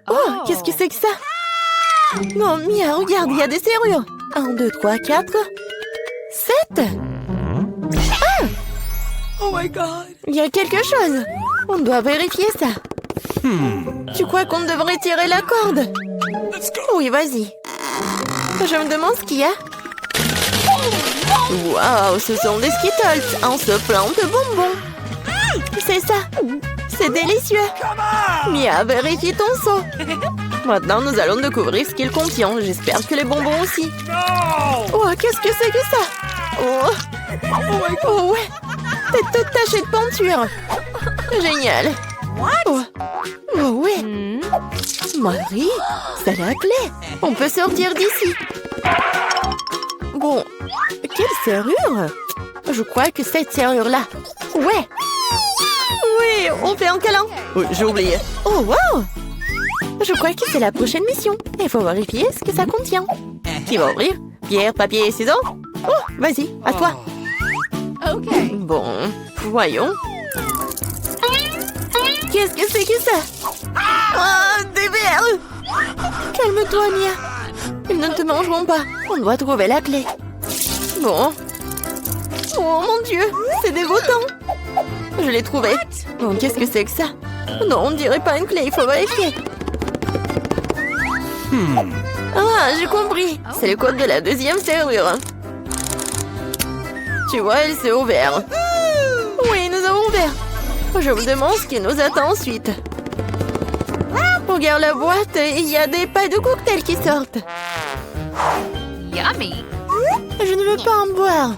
Oh, qu'est-ce que c'est que ça? Non, Mia, regarde, il y a des serrures. 1, 2, 3, 4, 7. Ah! Oh my God! Il y a quelque chose. On doit vérifier ça. Tu crois qu'on devrait tirer la corde? Let's go! Oui, vas-y. Je me demande ce qu'il y a. Waouh, ce sont des Skittles. On se plante de bonbons. C'est ça. C'est délicieux. Mia, vérifie ton seau. Maintenant, nous allons découvrir ce qu'il contient. J'espère que les bonbons aussi. No! Oh, qu'est-ce que c'est que ça? Oh, oh ouais. T'es toute tachée de peinture. Génial. Oh, oh ouais. Marie, c'est la clé. On peut sortir d'ici. Bon, quelle serrure? Je crois que cette serrure-là. Ouais. Oui, on fait un câlin. Oui, j'ai oublié. Oh, wow. Je crois que c'est la prochaine mission. Il faut vérifier ce que ça contient. Qui va ouvrir? Pierre, papier et ciseaux? Oh, vas-y, à toi. Ok. Bon, voyons. Qu'est-ce que c'est que ça? Oh, des vers! Calme-toi, Mia. Ils ne te mangeront pas. On doit trouver la clé. Bon. Oh mon Dieu, c'est dégoûtant. Je l'ai trouvé. Bon, qu'est-ce que c'est que ça? Non, on dirait pas une clé, il faut vérifier. Ah, j'ai compris. C'est le code de la deuxième serrure. Tu vois, elle s'est ouverte. Oui, nous avons ouvert. Je me demande ce qui nous attend ensuite. Regarde la boîte, il y a des pailles de cocktail qui sortent. Yummy. Je ne veux pas en boire.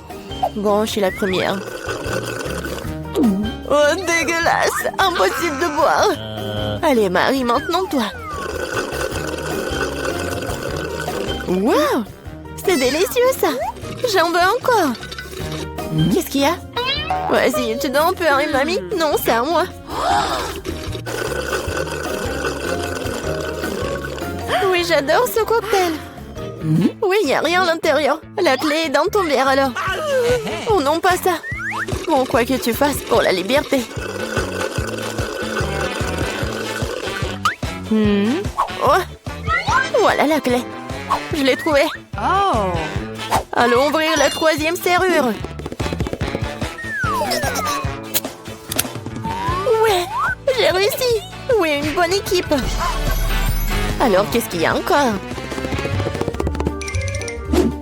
Bon, je suis la première. Oh, dégueulasse! Impossible de boire. Allez, Marie, maintenant toi. Wow! C'est délicieux, ça. J'en veux encore. Qu'est-ce qu'il y a? Vas-y, tu donnes un peu à une mamie? Non, c'est à moi. Oui, j'adore ce cocktail. Oui, il n'y a rien à l'intérieur. La clé est dans ton verre, alors. Oh non, pas ça. Bon, quoi que tu fasses pour la liberté. Oh, voilà la clé. Je l'ai trouvée. Oh. Allons ouvrir la troisième serrure. Ouais, j'ai réussi. Oui, une bonne équipe. Alors, qu'est-ce qu'il y a encore?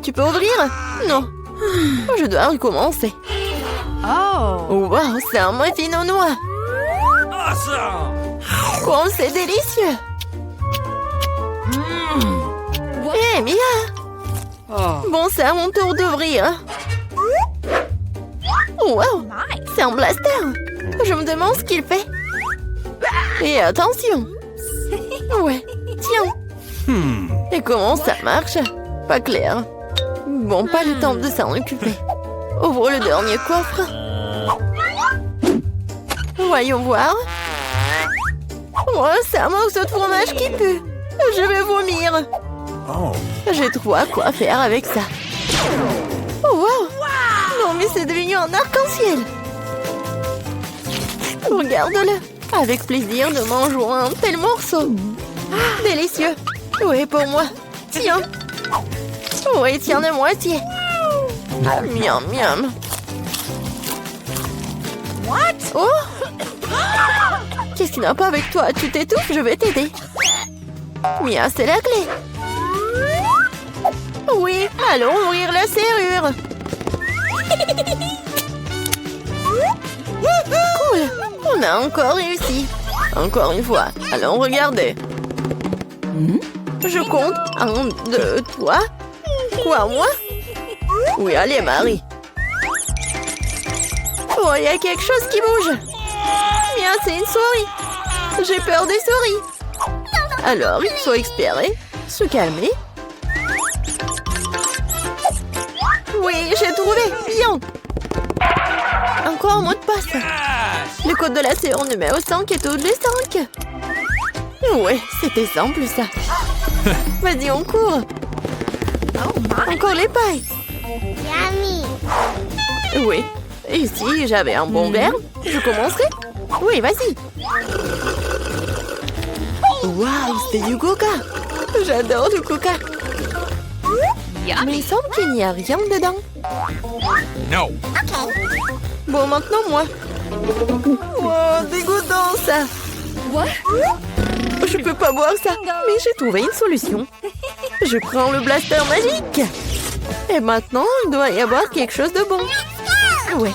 Tu peux ouvrir? Non. Je dois recommencer. Oh. Wow, c'est un muffin au noix. Awesome! Oh, c'est délicieux. Hé, Mia. Oh. Bon, c'est à mon tour d'ouvrir. Wow, Nice. c'est un blaster. Je me demande ce qu'il fait. Et attention. Ouais, tiens. Et comment ça marche? Pas clair. Bon, pas le temps de s'en occuper. Ouvre le dernier coffre. Voyons voir. Oh, c'est un morceau de fromage qui pue. Je vais vomir. Oh. J'ai trop à quoi faire avec ça. Oh, wow. Non, mais c'est devenu un arc-en-ciel. Regarde-le. Avec plaisir, nous mangeons un tel morceau. Délicieux. Oui, pour moi. Tiens. Oui, tiens de moitié. Miam, miam. What? Oh! Qu'est-ce qui n'a pas avec toi? Tu t'étouffes, je vais t'aider. Mia, c'est la clé. Oui, allons ouvrir la serrure. Cool, on a encore réussi. Encore une fois, allons regarder. Je compte. 1, 2, 3. Quoi, moi? Oui, allez, Marie. Oh, il y a quelque chose qui bouge. Bien, c'est une souris. J'ai peur des souris. Alors, il faut espérer, se calmer. Oui, j'ai trouvé. Bien. Encore un mot de passe. Le code de la séance numéro 5 est tous les 5. Ouais, c'était simple, ça. Vas-y, on court. Oh my. Encore les pailles. Yummy. Oui. Et si j'avais un bon verre, je commencerai. Oui, vas-y. Waouh, c'est du coca. J'adore le coca. Mais il semble qu'il n'y a rien dedans. No. Bon, maintenant moi. Oh, dégoûtant ça. What? Je peux pas boire ça. Mais j'ai trouvé une solution. Je prends le blaster magique. Et maintenant, il doit y avoir quelque chose de bon. Ouais.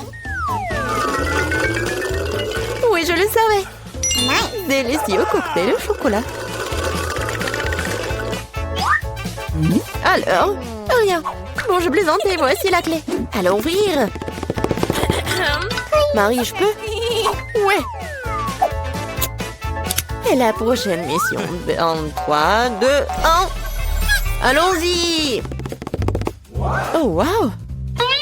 Oui, je le savais. Délicieux cocktail au chocolat. Alors, rien. Bon, je plaisantais, voici la clé. Allons ouvrir. Marie, je peux? Ouais. Et la prochaine mission dans 3, 2, 1. Allons-y. Oh, wow.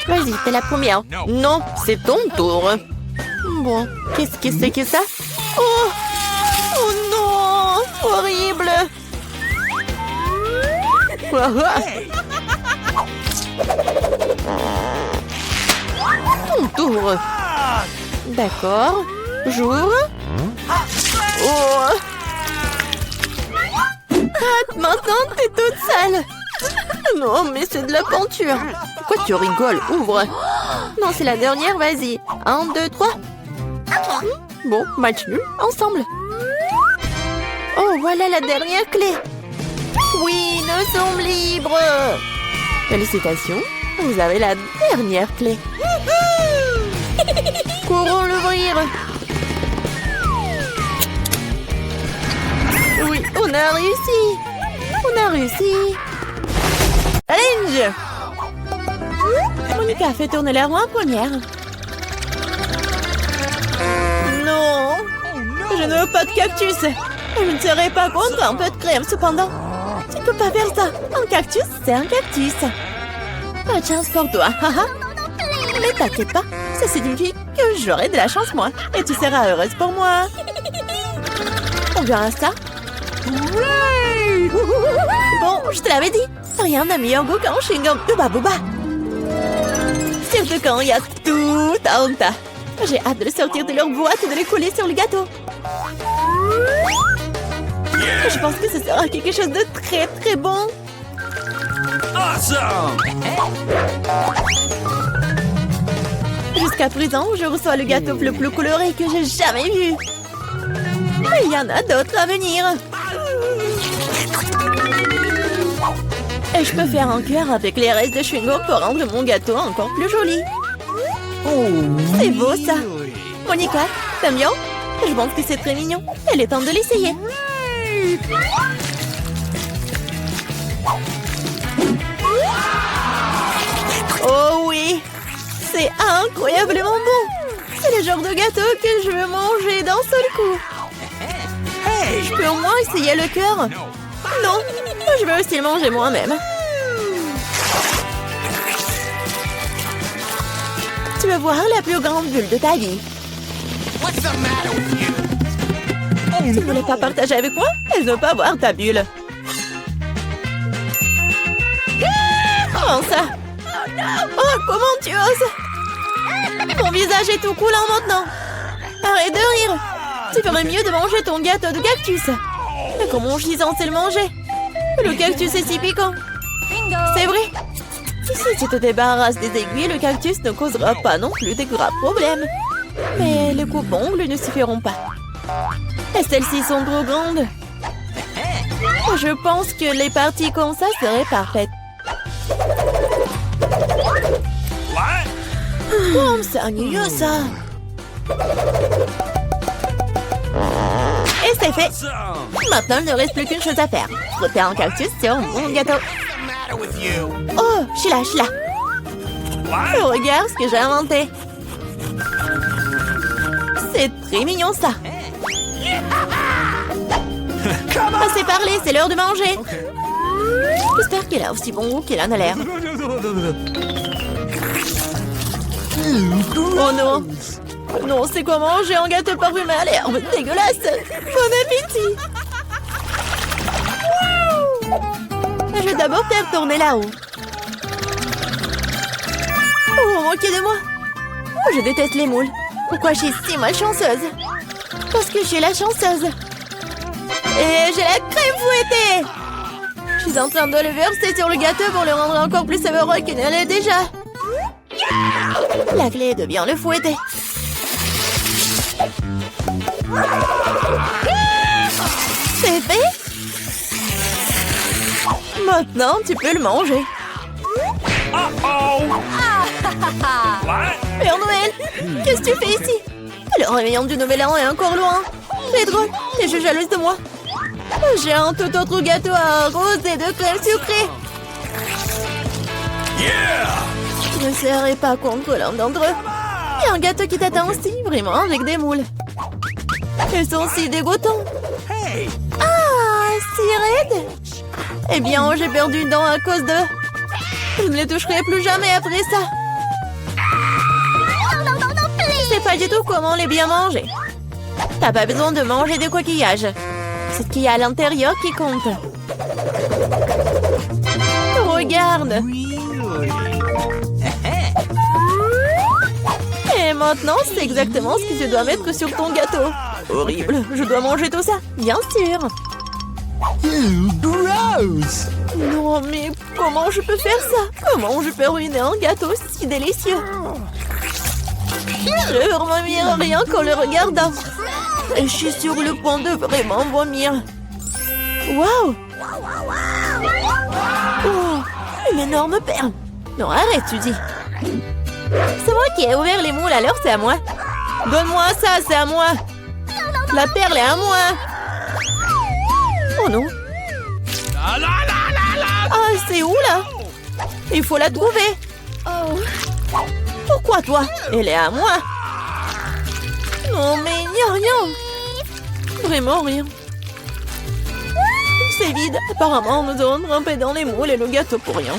Vas-y, t'es la première. Non, c'est ton tour. Bon, qu'est-ce que c'est que ça? Oh! Oh non! Horrible! Ton tour. D'accord. J'ouvre. Oh! Ah, maintenant, t'es toute sale. Non, mais c'est de la peinture. Pourquoi tu rigoles? Ouvre. Non, c'est la dernière, vas-y. 1, 2, 3. Bon, match nul, ensemble. Oh, voilà la dernière clé. Oui, nous sommes libres. Félicitations, vous avez la dernière clé. Courons l'ouvrir. Oui, on a réussi. On a réussi. Challenge. Monica fait tourner la roue en première. Non, je ne veux pas de cactus. Je ne serai pas contre un peu de crème cependant. Tu ne peux pas faire ça. Un cactus, c'est un cactus. Pas de chance pour toi. Mais t'inquiète pas, ça signifie que j'aurai de la chance moi. Et tu seras heureuse pour moi. On verra ça. Bon, je te l'avais dit. Rien n'a meilleur goût qu'un chewing-gum Hubba Bubba. Surtout quand il y a tout un tas. J'ai hâte de le sortir de leur boîte et de les coller sur le gâteau. Je pense que ce sera quelque chose de très très bon. Awesome! Jusqu'à présent, je reçois le gâteau le plus coloré que j'ai jamais vu. Mais il y en a d'autres à venir. Et je peux faire un cœur avec les restes de chewing-gum pour rendre mon gâteau encore plus joli. C'est beau ça. Monica, t'aimes bien? Je pense que c'est très mignon. Il est temps de l'essayer. Oh oui, c'est incroyablement bon. C'est le genre de gâteau que je veux manger d'un seul coup. Je peux au moins essayer le cœur. Non, je veux aussi le manger moi-même. Tu veux voir la plus grande bulle de ta vie. Tu ne voulais pas partager avec moi? Elle ne veut pas voir ta bulle. Comment ça? Oh, comment tu oses? Ton visage est tout coulant maintenant. Arrête de rire. Tu ferais mieux de manger ton gâteau de cactus. Mais comment je suis censée le manger? Le cactus est si piquant. C'est vrai. Si tu te débarrasses des aiguilles, le cactus ne causera pas non plus de graves problèmes. Mais les coupe-ongles ne suffiront pas. Et celles-ci sont trop grandes. Je pense que les parties comme ça seraient parfaites. Oh, c'est ennuyeux ça. Et c'est fait. Maintenant, il ne reste plus qu'une chose à faire. Frotter un cactus sur mon gâteau. Oh, Sheila. Oh, regarde ce que j'ai inventé. C'est très mignon ça. Assez parlé, c'est l'heure de manger. J'espère qu'il a aussi bon goût qu'il en a l'air. Oh non. Non, c'est quoi manger un gâteau parfumé à l'herbe? Dégueulasse. Bon appétit. Je vais d'abord faire tourner là-haut. Oh, moquez de moi. Je déteste les moules. Pourquoi je suis si malchanceuse? Parce que je suis la chanceuse. Et j'ai la crème fouettée. Je suis en train de le verser sur le gâteau pour le rendre encore plus savoureux qu'il ne l'est déjà. La clé est de bien le fouetter. C'est fait. Maintenant, tu peux le manger. Uh-oh! What? Père Noël, qu'est-ce que tu fais ici? Le réveillon du Nouvel An est encore loin. C'est drôle, t'es jalouse de moi. J'ai un tout autre gâteau à rose et de crème sucrée. Yeah! Je ne serai pas contre l'un d'entre eux. Il y a un gâteau qui t'attend aussi, vraiment, avec des moules. Ils sont si dégoûtants. Hey! Ah, si raide. Eh bien, j'ai perdu une dent à cause de... Je ne les toucherai plus jamais après ça. Je sais pas du tout comment les bien manger. T'as pas besoin de manger des coquillages. C'est ce qu'il y a à l'intérieur qui compte. Regarde. Et maintenant, c'est exactement ce que tu dois mettre sur ton gâteau. Horrible, je dois manger tout ça. Bien sûr. Gross! Non, mais comment je peux faire ça? Comment je peux ruiner un gâteau si délicieux? Je veux vomir rien qu'en le regardant. Et je suis sur le point de vraiment vomir. Waouh! Oh, une énorme perle. Non, arrête, tu dis. C'est moi qui ai ouvert les moules, alors c'est à moi. Donne-moi ça, c'est à moi. La perle est à moi. Oh non. La la la la la! Ah, c'est où là? Il faut la trouver. Oh. Pourquoi toi? Elle est à moi. Non, mais il n'y a rien. Vraiment rien. C'est vide. Apparemment, nous aurons trempé dans les moules et le gâteau pour rien.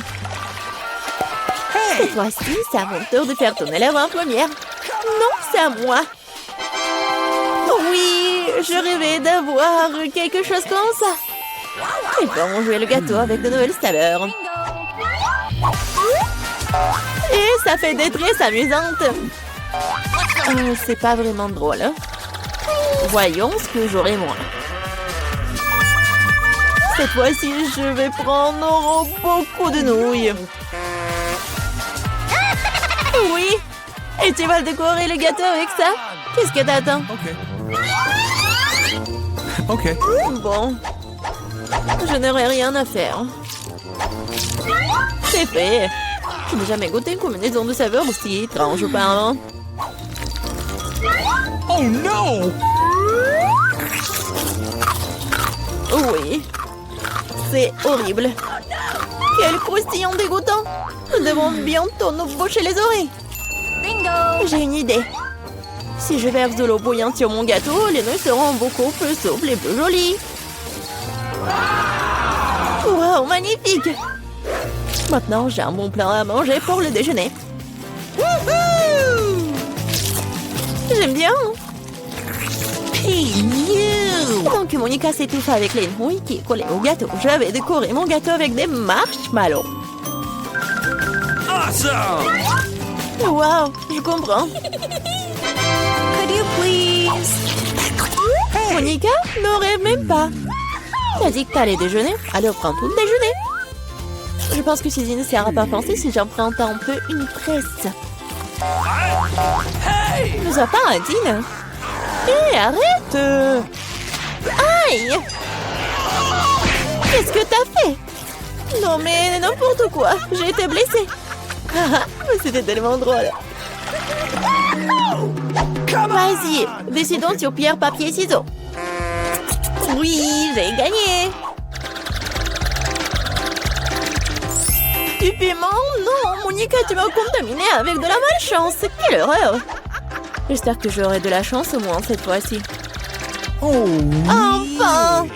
Cette fois-ci, c'est à mon tour de faire tourner la main première. Non, c'est à moi. Oui, je rêvais d'avoir quelque chose comme ça. Et bon, jouer le gâteau avec de nouvelles saveurs. Et ça fait des tresses amusantes. C'est pas vraiment drôle. Hein? Voyons ce que j'aurai moi. Cette fois-ci, je vais prendre beaucoup de nouilles. Oui. Et tu vas le décorer le gâteau avec ça? Qu'est-ce que t'attends? OK. Bon. Je n'aurai rien à faire. C'est fait. Je n'ai jamais goûté une combinaison de saveurs aussi étrange auparavant. Oh no! Oui. C'est horrible. Quel croustillant dégoûtant. Nous devons bientôt nous boucher les oreilles. Bingo! J'ai une idée. Si je verse de l'eau bouillante sur mon gâteau, les nouilles seront beaucoup plus souples et plus jolies. Wow, magnifique! Maintenant, j'ai un bon plat à manger pour le déjeuner. Wouhou! J'aime bien. Donc, Monica s'étouffe avec les nouilles qui collaient au gâteau. Je vais décorer mon gâteau avec des marshmallows. Awesome! Wow, je comprends. Could you please? Monica, ne rêve même pas. T'as dit que t'allais déjeuner, alors prends tout le déjeuner. Je pense que ceci ne sert à pas penser si j'emprunte un peu une presse. Hey! Nous a pas un dîner. Hé, arrête! Aïe! Qu'est-ce que t'as fait? Non mais n'importe quoi, j'ai été blessée. C'était tellement drôle. Vas-y, décidons sur pierre, papier, ciseaux. Oui, j'ai gagné. Du piment? Non, Monica, tu m'as contaminé avec de la malchance. Quelle horreur. J'espère que j'aurai de la chance au moins cette fois-ci. Oh Enfin!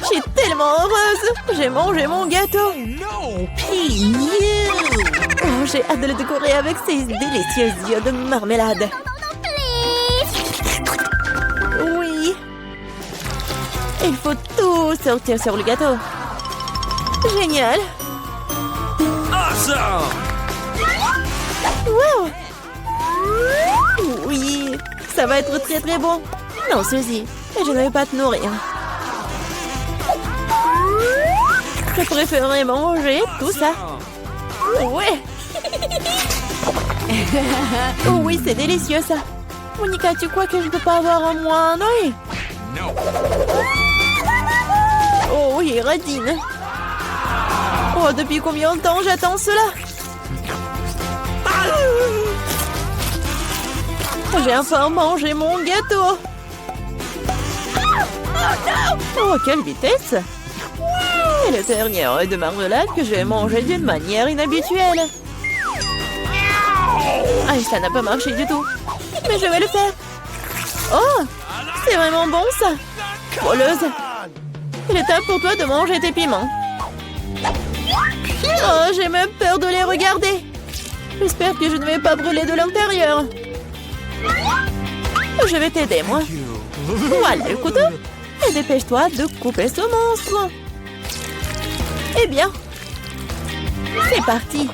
Je suis tellement heureuse. J'ai mangé mon gâteau. no! Oh, j'ai hâte de le décorer avec ces délicieux yeux de marmelade. Oui. Il faut tout sortir sur le gâteau. Génial. Awesome! Wow. Oui, ça va être très très bon. Non, Suzy, je ne vais pas te nourrir. Je préférerais manger tout ça. Ouais. Oh oui, c'est délicieux ça. Monica, tu crois que je ne peux pas avoir un moins un œil? No. Oh oui, radine. Oh, depuis combien de temps j'attends cela? J'ai enfin mangé mon gâteau. Oh, quelle vitesse! Et le dernier œil de marmelade que j'ai mangé d'une manière inhabituelle. Ah, ça n'a pas marché du tout. Mais je vais le faire. Oh, c'est vraiment bon ça. Voleuse. Il est temps pour toi de manger tes piments. Oh, j'ai même peur de les regarder. J'espère que je ne vais pas brûler de l'intérieur. Je vais t'aider, moi. Voilà le couteau. Et dépêche-toi de couper ce monstre. Eh bien, c'est parti.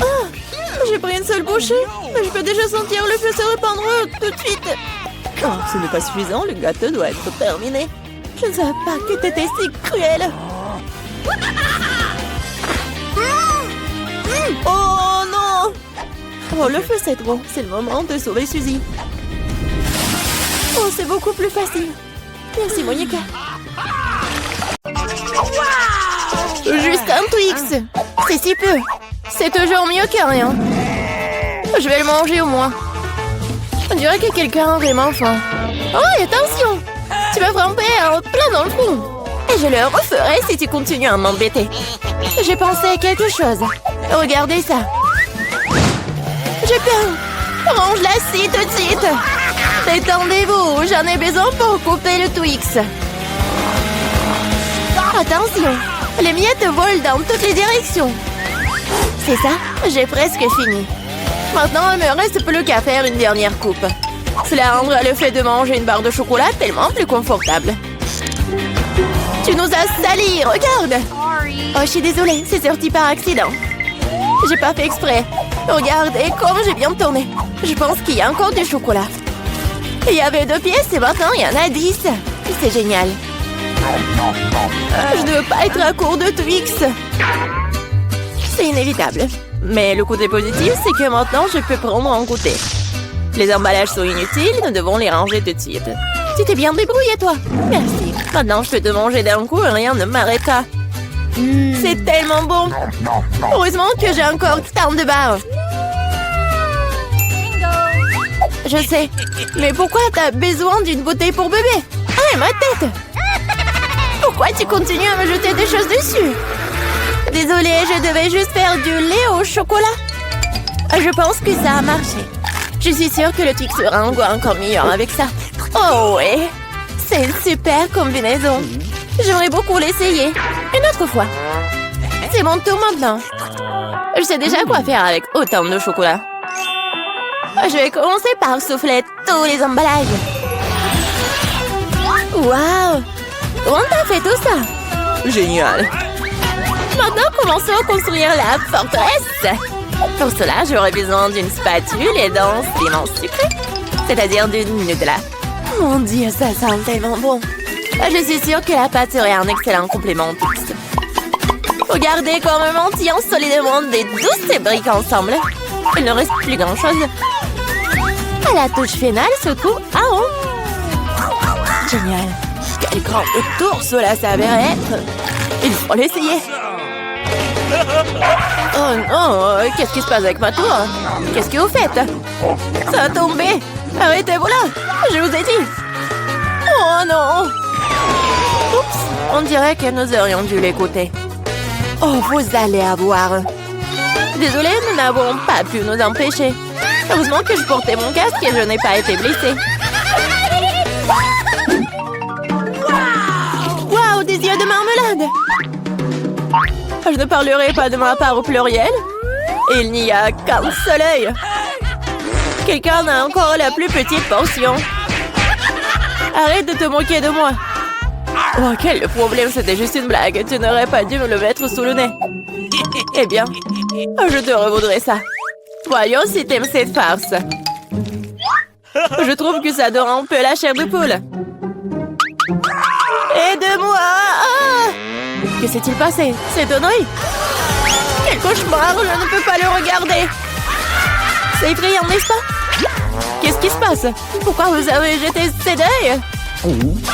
Oh, j'ai pris une seule bouchée, mais je peux déjà sentir le feu se répandre tout de suite. Oh, ce n'est pas suffisant, le gâteau doit être terminé. Je ne savais pas que t'étais si cruel. Oh non! Oh, le feu c'est trop. C'est le moment de sauver Suzy. Oh, c'est beaucoup plus facile. Merci, Monica. Juste un Twix. C'est si peu. C'est toujours mieux que rien. Je vais le manger au moins. On dirait que quelqu'un a vraiment faim. Oh, et attention! Tu vas frapper plein dans le front. Et je le referai si tu continues à m'embêter. J'ai pensé à quelque chose. Regardez ça. J'ai peur. Range la scie tout de suite. Détendez-vous, j'en ai besoin pour couper le Twix. Attention, les miettes volent dans toutes les directions. C'est ça, j'ai presque fini. Maintenant, il me reste plus qu'à faire une dernière coupe. Cela rendra le fait de manger une barre de chocolat tellement plus confortable. Tu nous as salis, regarde. Oh, je suis désolée, c'est sorti par accident. J'ai pas fait exprès. Regarde, et comme j'ai bien tourné. Je pense qu'il y a encore du chocolat. Il y avait 2 pièces et maintenant il y en a 10. C'est génial. Je ne veux pas être à court de Twix. C'est inévitable. Mais le côté positif, c'est que maintenant je peux prendre un goûter. Les emballages sont inutiles, nous devons les ranger tout de suite. Tu t'es bien débrouillé, toi. Merci. Maintenant, je peux te manger d'un coup et rien ne m'arrêtera. C'est tellement bon. Heureusement que j'ai encore tant de barres. Je sais. Mais pourquoi t'as besoin d'une bouteille pour bébé? Ah, et ma tête! Pourquoi tu continues à me jeter des choses dessus? Désolée, je devais juste faire du lait au chocolat. Je pense que ça a marché. Je suis sûre que le Twix sera encore meilleur avec ça. Oh ouais, c'est une super combinaison. J'aimerais beaucoup l'essayer. Une autre fois. C'est mon tour maintenant. Je sais déjà quoi faire avec autant de chocolat. Je vais commencer par souffler tous les emballages. Waouh! Comment t'as fait tout ça? Génial! Maintenant, commençons à construire la forteresse. Pour cela, j'aurai besoin d'une spatule et d'un ciment sucré, c'est-à-dire d'une Nutella. Mon Dieu, ça sent tellement bon. Je suis sûre que la pâte serait un excellent complément au Twix. Regardez comment on tient solidement des douces briques ensemble. Il ne reste plus grand-chose. La touche finale se trouve en haut. Génial. Quel grand tour cela s'avérait être. Il faut l'essayer. Oh non, qu'est-ce qui se passe avec ma tour? Qu'est-ce que vous faites? Ça a tombé. Arrêtez-vous là. Je vous ai dit. Oh non. Oups, on dirait que nous aurions dû l'écouter. Oh, vous allez avoir. Désolée, nous n'avons pas pu nous empêcher. Heureusement que je portais mon casque et je n'ai pas été blessée. Waouh, des yeux de marmelade! Je ne parlerai pas de ma part au pluriel. Il n'y a qu'un seul œil. Quelqu'un a encore la plus petite portion. Arrête de te moquer de moi. Oh, quel problème, c'était juste une blague. Tu n'aurais pas dû me le mettre sous le nez. Eh bien, je te revaudrai ça. Voyons si t'aimes cette farce. Je trouve que ça dore un peu la chair de poule. Aidez-moi! Ah! Que s'est-il passé? C'est Audrey? Quel cauchemar! Je ne peux pas le regarder! C'est effrayant, n'est-ce pas? Qu'est-ce qui se passe? Pourquoi vous avez jeté ces deuils? Oups!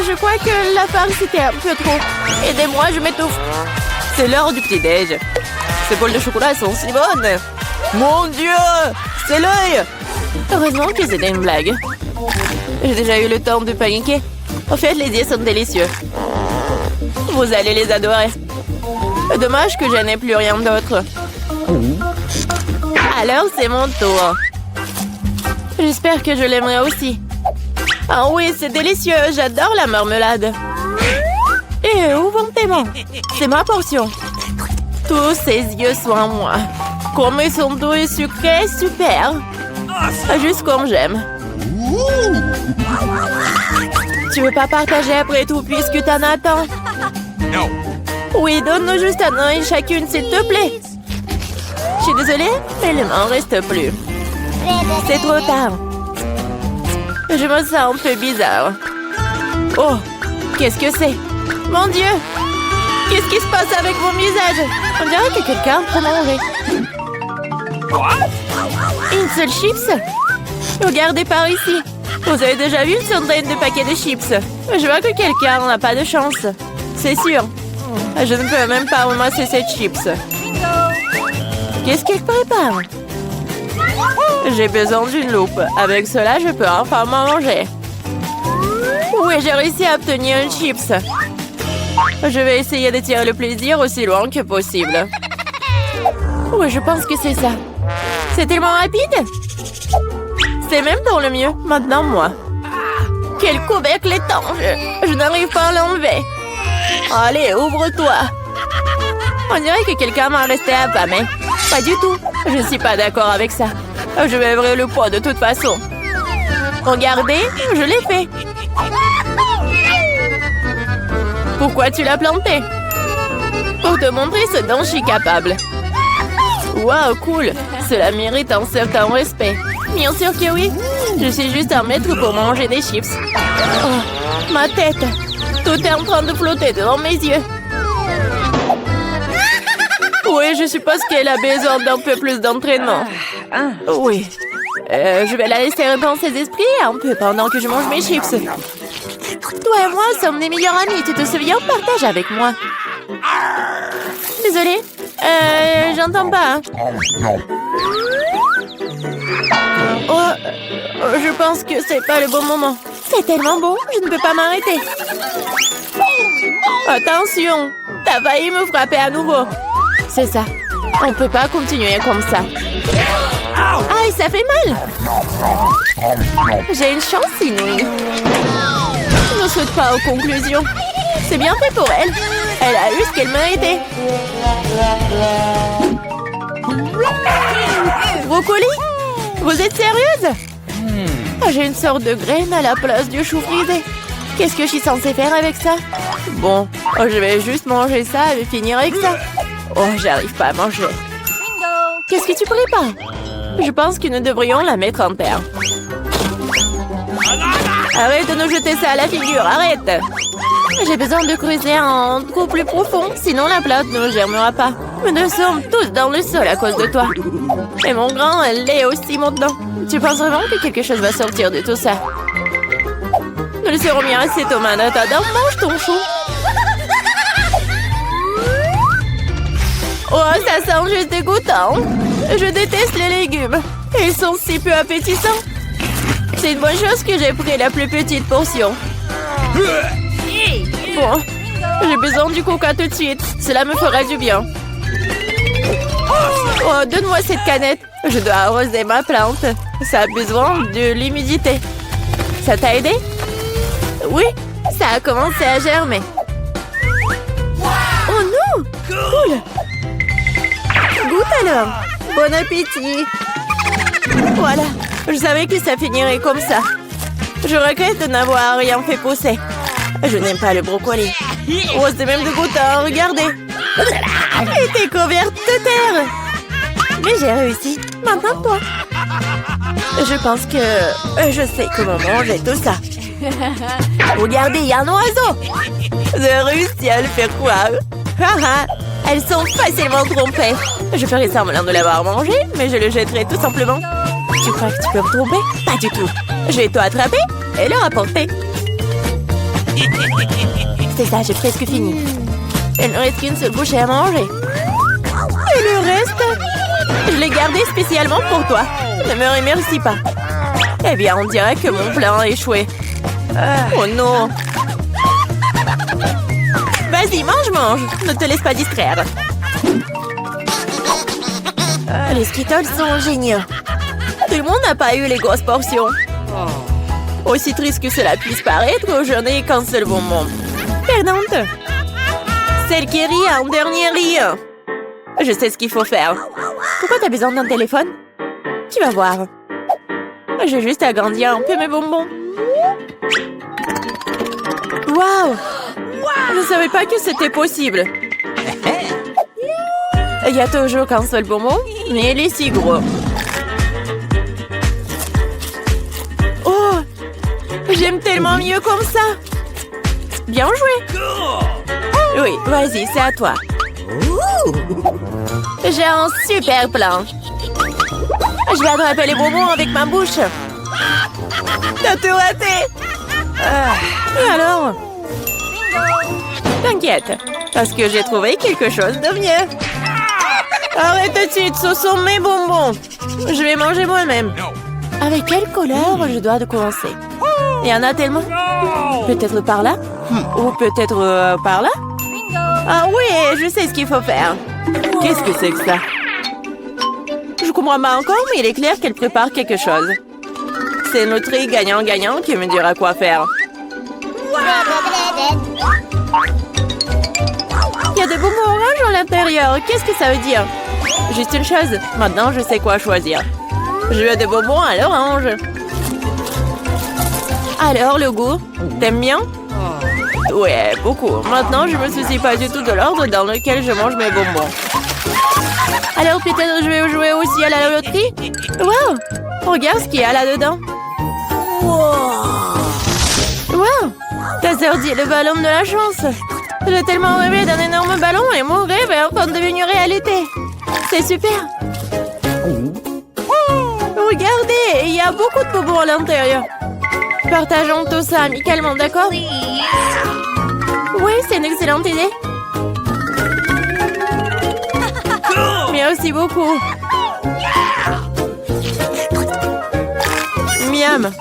Je crois que la farce était un peu trop. Aidez-moi, je m'étouffe. C'est l'heure du petit-déj. Ces bols de chocolat sont si bonnes. Mon Dieu! C'est l'œil! Heureusement que c'était une blague. J'ai déjà eu le temps de paniquer. En fait, les yeux sont délicieux. Vous allez les adorer. Dommage que je n'ai plus rien d'autre. Alors, c'est mon tour. J'espère que je l'aimerai aussi. Ah oui, c'est délicieux. J'adore la marmelade. Et où vont tes mains? C'est ma portion. Tous ces yeux sont à moi. Comme ils sont doux et sucrés, super. Juste comme j'aime. Tu veux pas partager après tout puisque t'en attends? No. Oui, donne-nous juste un œil chacune, s'il te plaît. Je suis désolée, mais il m'en reste plus. C'est trop tard. Je me sens un peu bizarre. Oh, qu'est-ce que c'est? Mon Dieu! Qu'est-ce qui se passe avec mon visage? On dirait que quelqu'un peut manger. Une seule chips? Regardez par ici. Vous avez déjà vu une centaine de paquets de chips. Je vois que quelqu'un n'a pas de chance. C'est sûr. Je ne peux même pas ramasser cette chips. Qu'est-ce qu'il prépare? J'ai besoin d'une loupe. Avec cela, je peux enfin manger. Oui, j'ai réussi à obtenir une chips. Je vais essayer de tirer le plaisir aussi loin que possible. Oui, je pense que c'est ça. C'est tellement rapide. C'est même dans le mieux. Maintenant, moi. Quel couvercle étanche. Je n'arrive pas à l'enlever. Allez, ouvre-toi. On dirait que quelqu'un m'a resté affamé. Pas du tout. Je ne suis pas d'accord avec ça. Je vais ouvrir le pot de toute façon. Regardez, je l'ai fait. Pourquoi tu l'as planté? Pour te montrer ce dont je suis capable. Waouh, cool. Cela mérite un certain respect. Bien sûr que oui. Je suis juste un maître pour manger des chips. Oh, ma tête. Tout est en train de flotter devant mes yeux. Oui, je suppose qu'elle a besoin d'un peu plus d'entraînement. Oui. Je vais la laisser répandre ses esprits un peu pendant que je mange mes chips. Toi et moi sommes des meilleurs amis. Tu te souviens? Partage avec moi. Désolée. J'entends pas. Je pense que c'est pas le bon moment. C'est tellement bon, je ne peux pas m'arrêter. Attention, t'as failli me frapper à nouveau. C'est ça. On peut pas continuer comme ça. Aïe, ça fait mal. J'ai une chance inouïe. Je ne saute pas aux conclusions. C'est bien fait pour elle. Elle a eu ce qu'elle méritait. Brocoli? Vous êtes sérieuse? J'ai une sorte de graine à la place du chou frisé. Qu'est-ce que je suis censée faire avec ça? Bon, je vais juste manger ça et finir avec ça. Oh, j'arrive pas à manger. Qu'est-ce que tu prépares? Je pense que nous devrions la mettre en terre. Arrête de nous jeter ça à la figure, arrête! J'ai besoin de creuser un trou plus profond, sinon la plante ne germera pas. Nous sommes tous dans le sol à cause de toi. Et mon grand, elle l'est aussi maintenant. Tu penses vraiment que quelque chose va sortir de tout ça? Nous le serons bien assez, Thomas. Attends, mange ton chou. Oh, ça sent juste dégoûtant. Je déteste les légumes. Ils sont si peu appétissants. C'est une bonne chose que j'ai pris la plus petite portion. Bon, j'ai besoin du coca tout de suite. Cela me fera du bien. Oh, donne-moi cette canette. Je dois arroser ma plante. Ça a besoin de l'humidité. Ça t'a aidé? Oui, ça a commencé à germer. Oh non! Cool! Goûte alors! Bon appétit! Voilà, je savais que ça finirait comme ça. Je regrette de n'avoir rien fait pousser. Je n'aime pas le brocoli. Oh, c'est même dégoûtant, regardez! Elle était couverte de terre! Mais j'ai réussi. Maintenant, toi. Je pense que je sais comment manger tout ça. Regardez, il y a un oiseau. J'ai réussi à le faire croire. Haha, elles sont facilement trompées. Je ferai semblant de l'avoir mangé, mais je le jetterai tout simplement. Tu crois que tu peux me tromper? Pas du tout. Je vais t'attraper et le rapporter. C'est ça, j'ai presque fini. Il ne reste qu'une seule bouchée à manger. Et le reste, je l'ai gardé spécialement pour toi. Ne me remercie pas. Eh bien, on dirait que mon plan a échoué. Oh non! Vas-y, mange! Ne te laisse pas distraire. Les Skittles sont géniaux. Tout le monde n'a pas eu les grosses portions. Aussi triste que cela puisse paraître, je n'ai qu'un seul bonbon. Perdante! Celle qui rit en dernier rit. Je sais ce qu'il faut faire. Pourquoi t'as besoin d'un téléphone? Tu vas voir. J'ai juste agrandi un peu mes bonbons. Waouh! Je ne savais pas que c'était possible. Il y a toujours qu'un seul bonbon, mais il est si gros. Oh! J'aime tellement mieux comme ça. Bien joué. Oui, vas-y, c'est à toi. J'ai un super plan. Je vais attraper les bonbons avec ma bouche. T'as tout raté. Alors? T'inquiète, parce que j'ai trouvé quelque chose de mieux. Arrête tout de suite, ce sont mes bonbons. Je vais manger moi-même. Avec quelle couleur je dois commencer? Il y en a tellement. Peut-être par là? Ou peut-être par là? Ah oui, je sais ce qu'il faut faire. Qu'est-ce que c'est que ça? Je comprends pas encore, mais il est clair qu'elle prépare quelque chose. C'est notre gagnant-gagnant qui me dira quoi faire. Il y a des bonbons oranges à l'intérieur. Qu'est-ce que ça veut dire? Juste une chose. Maintenant, je sais quoi choisir. Je veux des bonbons à l'orange. Alors, le goût? T'aimes bien? Ouais, beaucoup. Maintenant, je me soucie pas du tout de l'ordre dans lequel je mange mes bonbons. Alors, peut-être je vais jouer aussi à la loterie? Wow! Regarde ce qu'il y a là-dedans. Wow! T'as sorti le ballon de la chance. J'ai tellement rêvé d'un énorme ballon et mon rêve est enfin devenu réalité. C'est super. Regardez, il y a beaucoup de bonbons à l'intérieur. Partageons tout ça amicalement, d'accord? Oui, c'est une excellente idée. Merci beaucoup. Miam.